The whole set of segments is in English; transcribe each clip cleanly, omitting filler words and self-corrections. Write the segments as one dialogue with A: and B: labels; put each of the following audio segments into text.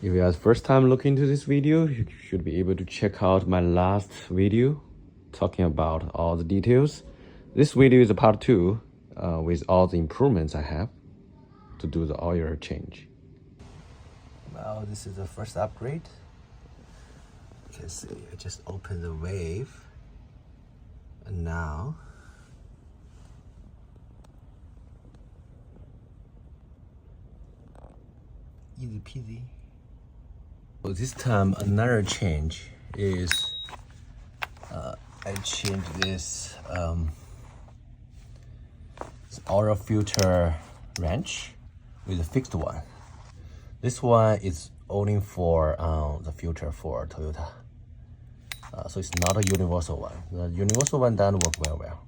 A: If you guys first time looking into this video, you should be able to check out my last video talking about all the details. This video is a part 2 with all the improvements I have to do the oil change. Well, this is the first upgrade. You can see I just opened the valve, and now easy peasy. So this time another change is I changed this oil filter wrench with a fixed one. This one is only for the filter for Toyota, so it's not a universal one. The universal one doesn't work very well,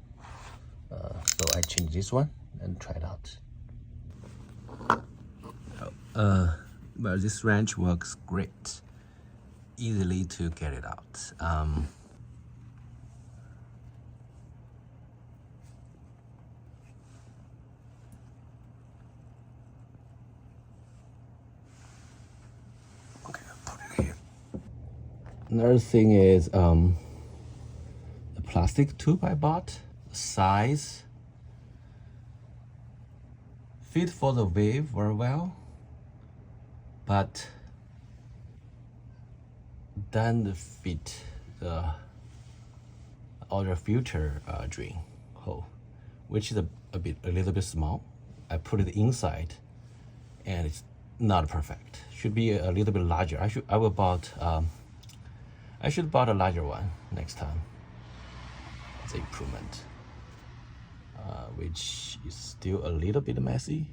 A: so I changed this one and try it out. Well, this wrench works great, easily to get it out. Okay, I'll put it here. Another thing is the plastic tube I bought. The size fit for the valve very well, but doesn't fit the oil filter drain hole, which is a little bit small. I put it inside, and it's not perfect. Should be a little bit larger. I should bought a larger one next time. It's an improvement, which is still a little bit messy.